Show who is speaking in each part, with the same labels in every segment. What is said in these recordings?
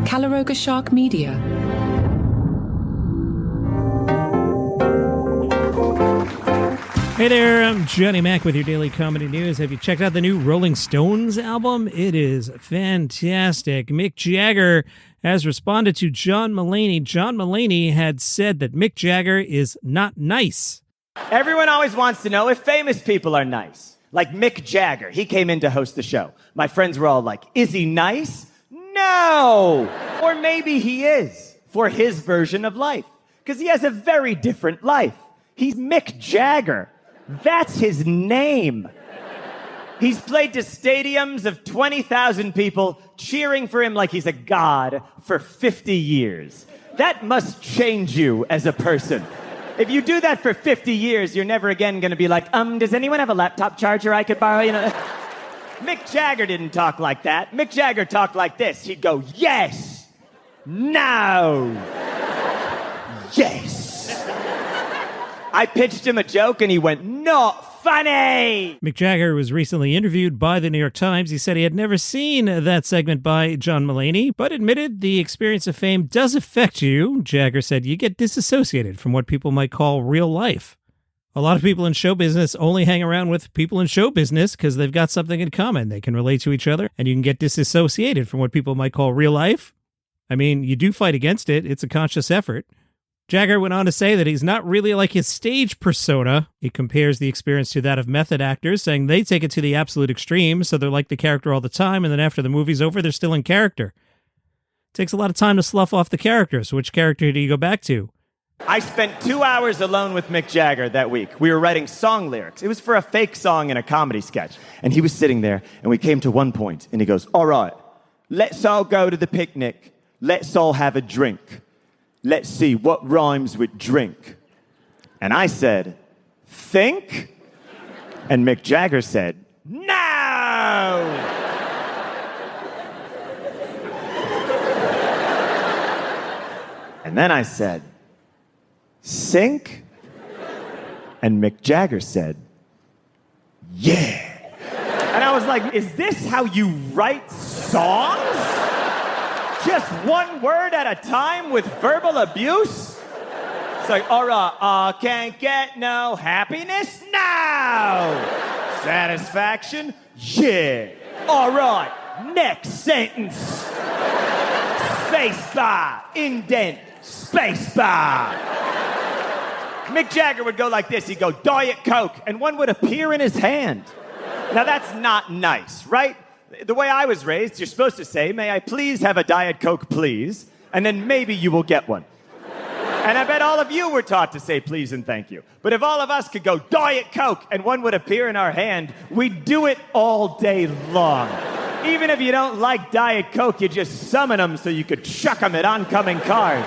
Speaker 1: Calaroga Shark Media.
Speaker 2: Hey there, I'm Johnny Mac with your daily comedy news. Have you checked out the new Rolling Stones album? It is fantastic. Mick Jagger has responded to John Mulaney. John Mulaney had said that Mick Jagger is not nice.
Speaker 3: Everyone always wants to know if famous people are nice. Like Mick Jagger. He came in to host the show. My friends were all like, is he nice? No! Or maybe he is, for his version of life. Because he has a very different life. He's Mick Jagger. That's his name. He's played to stadiums of 20,000 people cheering for him like he's a god for 50 years. That must change you as a person. If you do that for 50 years, you're never again going to be like, does anyone have a laptop charger I could borrow? You know. Mick Jagger didn't talk like that. Mick Jagger talked like this. He'd go, yes, no, yes. I pitched him a joke and he went, not funny.
Speaker 2: Mick Jagger was recently interviewed by the New York Times. He said he had never seen that segment by John Mulaney, but admitted the experience of fame does affect you. Jagger said you get disassociated from what people might call real life. A lot of people in show business only hang around with people in show business because they've got something in common. They can relate to each other, and you can get disassociated from what people might call real life. I mean, you do fight against it. It's a conscious effort. Jagger went on to say that he's not really like his stage persona. He compares the experience to that of method actors, saying they take it to the absolute extreme, so they're like the character all the time, and then after the movie's over, they're still in character. It takes a lot of time to slough off the character, so which character do you go back to?
Speaker 3: I spent 2 hours alone with Mick Jagger that week. We were writing song lyrics. It was for a fake song in a comedy sketch. And he was sitting there, and we came to one point, and he goes, all right, let's all go to the picnic. Let's all have a drink. Let's see what rhymes with drink. And I said, think? And Mick Jagger said, no! And then I said, sink? And Mick Jagger said, yeah. And I was like, is this how you write songs? Just one word at a time with verbal abuse? It's like, all right, can't get no happiness? No! Satisfaction? Yeah. All right, next sentence. Space bar, indent, space bar. Mick Jagger would go like this. He'd go, Diet Coke, and one would appear in his hand. Now that's not nice, right? The way I was raised, you're supposed to say, may I please have a Diet Coke, please? And then maybe you will get one. And I bet all of you were taught to say please and thank you. But if all of us could go, Diet Coke, and one would appear in our hand, we'd do it all day long. Even if you don't like Diet Coke, you just summon them so you could chuck them at oncoming cars.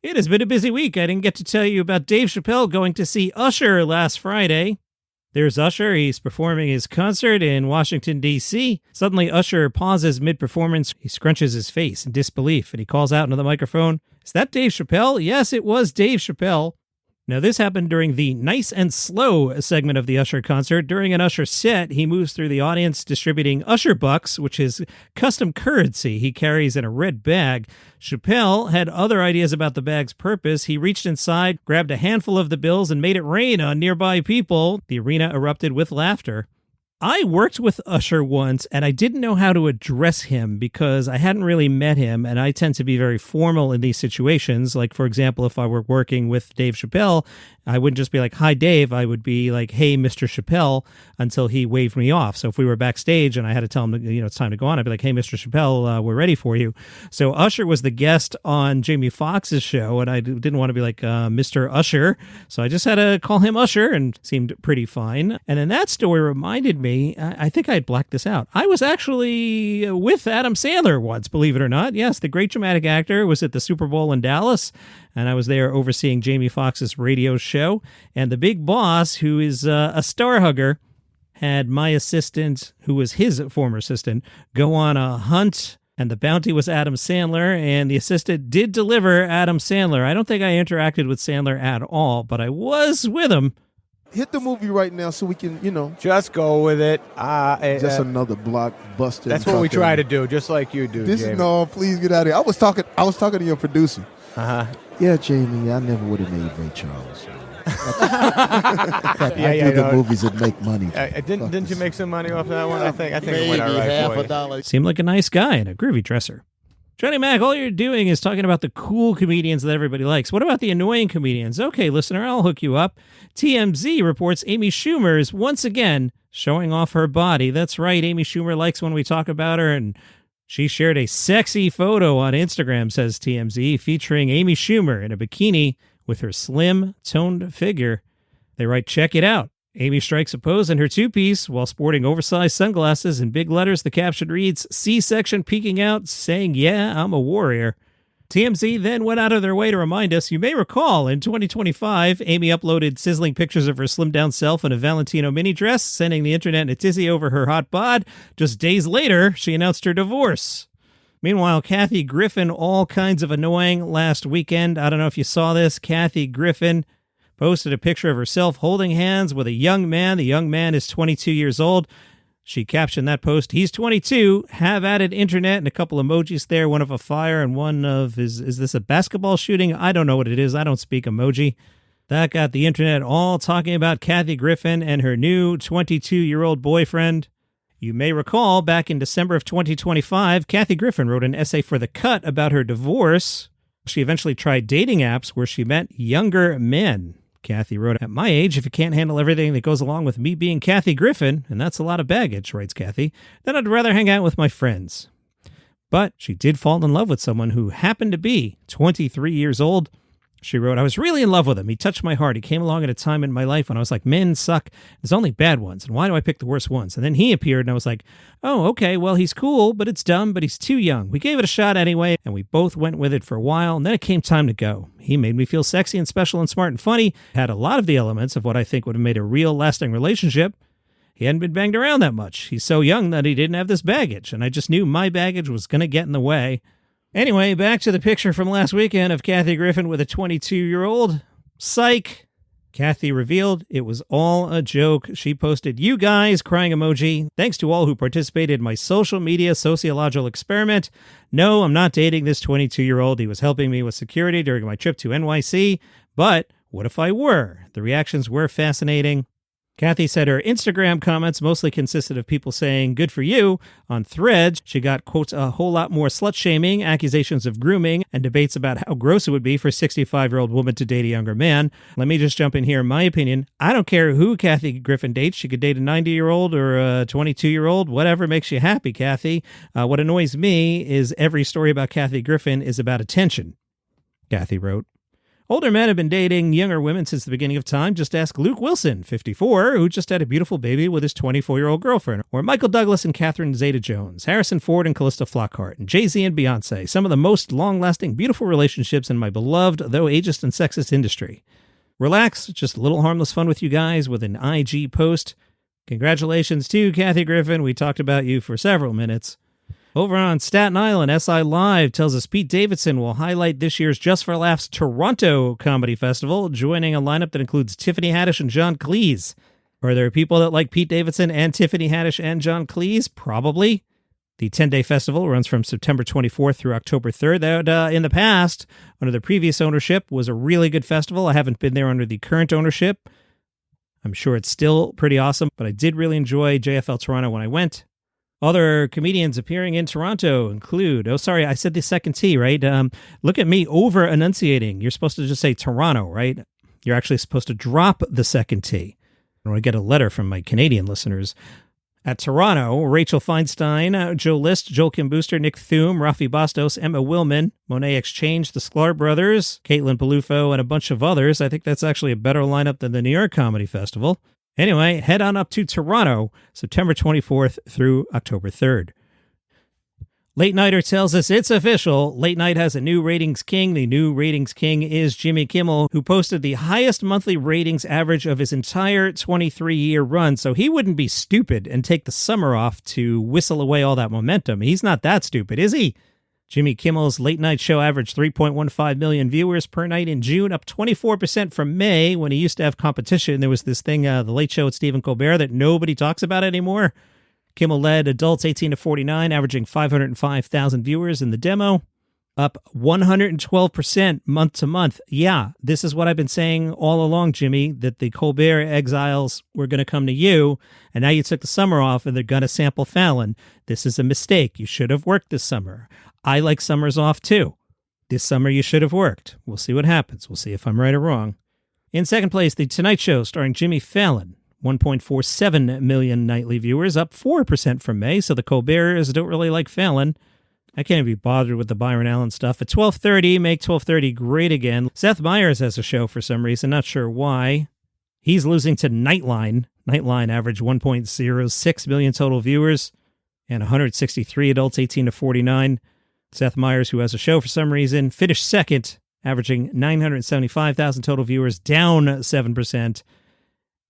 Speaker 2: It has been a busy week. I didn't get to tell you about Dave Chappelle going to see Usher last Friday. There's Usher. He's performing his concert in Washington, D.C. Suddenly, Usher pauses mid-performance. He scrunches his face in disbelief, and he calls out into the microphone, is that Dave Chappelle? Yes, it was Dave Chappelle. Now, this happened during the Nice and Slow segment of the Usher concert. During an Usher set, he moves through the audience distributing Usher bucks, which is custom currency he carries in a red bag. Chappelle had other ideas about the bag's purpose. He reached inside, grabbed a handful of the bills, and made it rain on nearby people. The arena erupted with laughter. I worked with Usher once, and I didn't know how to address him because I hadn't really met him, and I tend to be very formal in these situations. Like, for example, if I were working with Dave Chappelle, I wouldn't just be like, hi, Dave. I would be like, hey, Mr. Chappelle, until he waved me off. So if we were backstage and I had to tell him, it's time to go on, I'd be like, hey, Mr. Chappelle, we're ready for you. So Usher was the guest on Jamie Foxx's show, and I didn't want to be like Mr. Usher. So I just had to call him Usher, and seemed pretty fine. And then that story reminded me, I think I had blacked this out. I was actually with Adam Sandler once, believe it or not. Yes, the great dramatic actor was at the Super Bowl in Dallas, and I was there overseeing Jamie Foxx's radio show. And the big boss, who is a star hugger, had my assistant, who was his former assistant, go on a hunt, and the bounty was Adam Sandler, and the assistant did deliver Adam Sandler. I don't think I interacted with Sandler at all, but I was with him.
Speaker 1: hit the movie right now so we can,
Speaker 4: Just go with it.
Speaker 1: just another blockbuster.
Speaker 4: That's what we try to do, just like you do, Jamie.
Speaker 1: No, please get out of here. I was talking to your producer.
Speaker 4: Uh-huh.
Speaker 1: Yeah, Jamie, I never would have made Ray Charles. I do the movies that make money.
Speaker 4: Didn't you make some money off that one? I think it went all right
Speaker 1: half
Speaker 4: for you.
Speaker 1: $1.
Speaker 2: Seemed like a nice guy and a groovy dresser. Johnny Mac, all you're doing is talking about the cool comedians that everybody likes. What about the annoying comedians? Okay, listener, I'll hook you up. TMZ reports Amy Schumer is once again showing off her body. That's right, Amy Schumer likes when we talk about her, and she shared a sexy photo on Instagram, says TMZ, featuring Amy Schumer in a bikini with her slim, toned figure. They write, check it out. Amy strikes a pose in her two-piece while sporting oversized sunglasses. In big letters, the caption reads, C-section peeking out, saying, yeah, I'm a warrior. TMZ then went out of their way to remind us, you may recall, in 2025, Amy uploaded sizzling pictures of her slimmed-down self in a Valentino mini dress, sending the internet in a tizzy over her hot bod. Just days later, she announced her divorce. Meanwhile, Kathy Griffin, all kinds of annoying last weekend. I don't know if you saw this. Kathy Griffin posted a picture of herself holding hands with a young man. The young man is 22 years old. She captioned that post, he's 22, have at it internet, and a couple emojis there, one of a fire and one of, is this a basketball shooting? I don't know what it is. I don't speak emoji. That got the internet all talking about Kathy Griffin and her new 22-year-old boyfriend. You may recall back in December of 2025, Kathy Griffin wrote an essay for The Cut about her divorce. She eventually tried dating apps where she met younger men. Kathy wrote, at my age, if you can't handle everything that goes along with me being Kathy Griffin, and that's a lot of baggage, writes Kathy, then I'd rather hang out with my friends. But she did fall in love with someone who happened to be 23 years old. She wrote, I was really in love with him. He touched my heart. He came along at a time in my life when I was like, men suck. There's only bad ones. And why do I pick the worst ones? And then he appeared and I was like, oh, okay, well, he's cool, but it's dumb, but he's too young. We gave it a shot anyway, and we both went with it for a while, and then it came time to go. He made me feel sexy and special and smart and funny, had a lot of the elements of what I think would have made a real lasting relationship. He hadn't been banged around that much. He's so young that he didn't have this baggage, and I just knew my baggage was going to get in the way. Anyway, back to the picture from last weekend of Kathy Griffin with a 22-year-old. Psych. Kathy revealed it was all a joke. She posted, you guys, crying emoji. Thanks to all who participated in my social media sociological experiment. No, I'm not dating this 22-year-old. He was helping me with security during my trip to NYC. But what if I were? The reactions were fascinating. Kathy said her Instagram comments mostly consisted of people saying, good for you. On Threads, she got, quote, a whole lot more slut-shaming, accusations of grooming, and debates about how gross it would be for a 65-year-old woman to date a younger man. Let me just jump in here. In my opinion, I don't care who Kathy Griffin dates. She could date a 90-year-old or a 22-year-old, whatever makes you happy, Kathy. What annoys me is every story about Kathy Griffin is about attention, Kathy wrote. Older men have been dating younger women since the beginning of time. Just ask Luke Wilson, 54, who just had a beautiful baby with his 24-year-old girlfriend, or Michael Douglas and Catherine Zeta-Jones, Harrison Ford and Callista Flockhart, and Jay-Z and Beyonce, some of the most long-lasting, beautiful relationships in my beloved, though ageist and sexist industry. Relax, just a little harmless fun with you guys with an IG post. Congratulations to Kathy Griffin. We talked about you for several minutes. Over on Staten Island, SI Live tells us Pete Davidson will highlight this year's Just for Laughs Toronto Comedy Festival, joining a lineup that includes Tiffany Haddish and John Cleese. Are there people that like Pete Davidson and Tiffany Haddish and John Cleese? Probably. The 10-day festival runs from September 24th through October 3rd. That, in the past, under the previous ownership, was a really good festival. I haven't been there under the current ownership. I'm sure it's still pretty awesome, but I did really enjoy JFL Toronto when I went. Other comedians appearing in Toronto include, oh, sorry, I said the second T, right? Look at me over-enunciating. You're supposed to just say Toronto, right? You're actually supposed to drop the second T. I want to get a letter from my Canadian listeners. At Toronto, Rachel Feinstein, Joe List, Joel Kim Booster, Nick Thune, Rafi Bastos, Emma Willman, Monet Exchange, the Sklar Brothers, Caitlin Palufo, and a bunch of others. I think that's actually a better lineup than the New York Comedy Festival. Anyway, head on up to Toronto, September 24th through October 3rd. Late Nighter tells us it's official. Late Night has a new ratings king. The new ratings king is Jimmy Kimmel, who posted the highest monthly ratings average of his entire 23-year run. So he wouldn't be stupid and take the summer off to whistle away all that momentum. He's not that stupid, is he? Jimmy Kimmel's late night show averaged 3.15 million viewers per night in June, up 24% from May when he used to have competition. There was this thing, The Late Show with Stephen Colbert, that nobody talks about anymore. Kimmel led adults 18 to 49, averaging 505,000 viewers in the demo, up 112% month to month. Yeah, this is what I've been saying all along, Jimmy, that the Colbert exiles were going to come to you, and now you took the summer off and they're going to sample Fallon. This is a mistake. You should have worked this summer. I like summers off too. This summer you should have worked. We'll see what happens. We'll see if I'm right or wrong. In second place, The Tonight Show starring Jimmy Fallon. 1.47 million nightly viewers, up 4% from May, so the Colberters don't really like Fallon. I can't even be bothered with the Byron Allen stuff. At 12:30, make 12:30 great again. Seth Meyers has a show for some reason, not sure why. He's losing to Nightline. Nightline averaged 1.06 million total viewers and 163 adults 18 to 49. Seth Meyers, who has a show for some reason, finished second, averaging 975,000 total viewers, down 7%.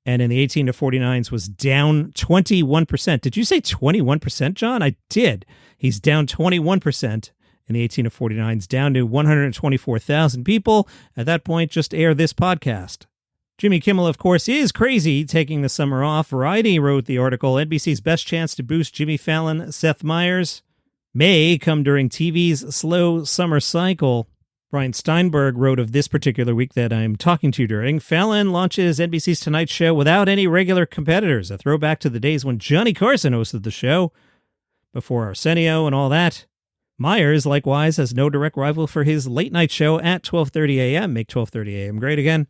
Speaker 2: And in the 18 to 49s was down 21%. Did you say 21%, John? I did. He's down 21% in the 18 to 49s, down to 124,000 people. At that point, just air this podcast. Jimmy Kimmel, of course, is crazy taking the summer off. Variety wrote the article, NBC's best chance to boost Jimmy Fallon, Seth Meyers, may come during TV's slow summer cycle. Brian Steinberg wrote of this particular week that I'm talking to you during. Fallon launches NBC's Tonight Show without any regular competitors, a throwback to the days when Johnny Carson hosted the show, before Arsenio and all that. Meyers, likewise, has no direct rival for his late night show at 12:30 a.m. Make 12:30 a.m. great again.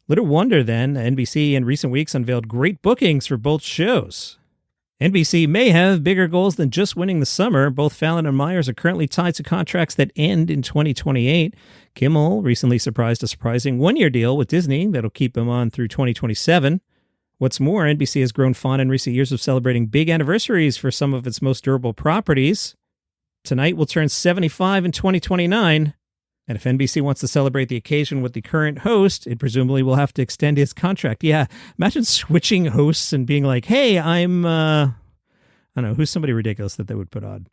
Speaker 2: Little wonder, then, NBC in recent weeks unveiled great bookings for both shows. NBC may have bigger goals than just winning the summer. Both Fallon and Meyers are currently tied to contracts that end in 2028. Kimmel recently surprised a surprising one-year deal with Disney that'll keep him on through 2027. What's more, NBC has grown fond in recent years of celebrating big anniversaries for some of its most durable properties. Tonight will turn 75 in 2029. And if NBC wants to celebrate the occasion with the current host, it presumably will have to extend his contract. Yeah, imagine switching hosts and being like, hey, I don't know, who's somebody ridiculous that they would put on?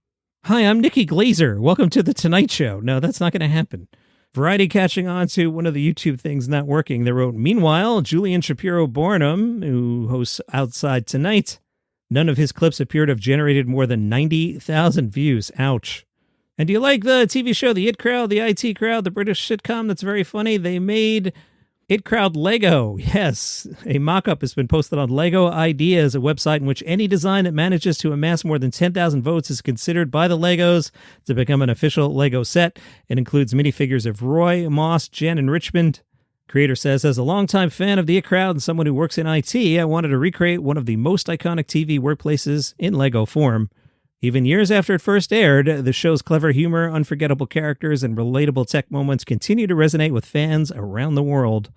Speaker 2: Hi, I'm Nikki Glazer. Welcome to The Tonight Show. No, that's not going to happen. Variety catching on to one of the YouTube things not working. They wrote, meanwhile, Julian Shapiro Barnum, who hosts Outside Tonight, none of his clips appear to have generated more than 90,000 views. Ouch. And do you like the TV show The It Crowd, the IT Crowd, the British sitcom that's very funny? They made It Crowd Lego. Yes, a mock-up has been posted on Lego Ideas, a website in which any design that manages to amass more than 10,000 votes is considered by the Legos to become an official Lego set. It includes minifigures of Roy, Moss, Jen, and Richmond. Creator says, as a longtime fan of The It Crowd and someone who works in IT, I wanted to recreate one of the most iconic TV workplaces in Lego form. Even years after it first aired, the show's clever humor, unforgettable characters, and relatable tech moments continue to resonate with fans around the world.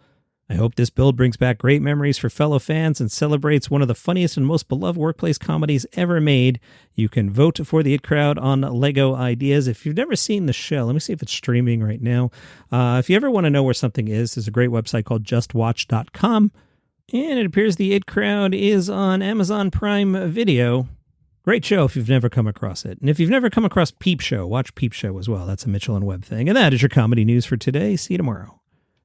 Speaker 2: I hope this build brings back great memories for fellow fans and celebrates one of the funniest and most beloved workplace comedies ever made. You can vote for The It Crowd on Lego Ideas. If you've never seen the show, let me see if it's streaming right now. If you ever want to know where something is, there's a great website called justwatch.com. And it appears The It Crowd is on Amazon Prime Video. Great show if you've never come across it. And if you've never come across Peep Show, watch Peep Show as well. That's a Mitchell and Webb thing. And that is your comedy news for today. See you tomorrow.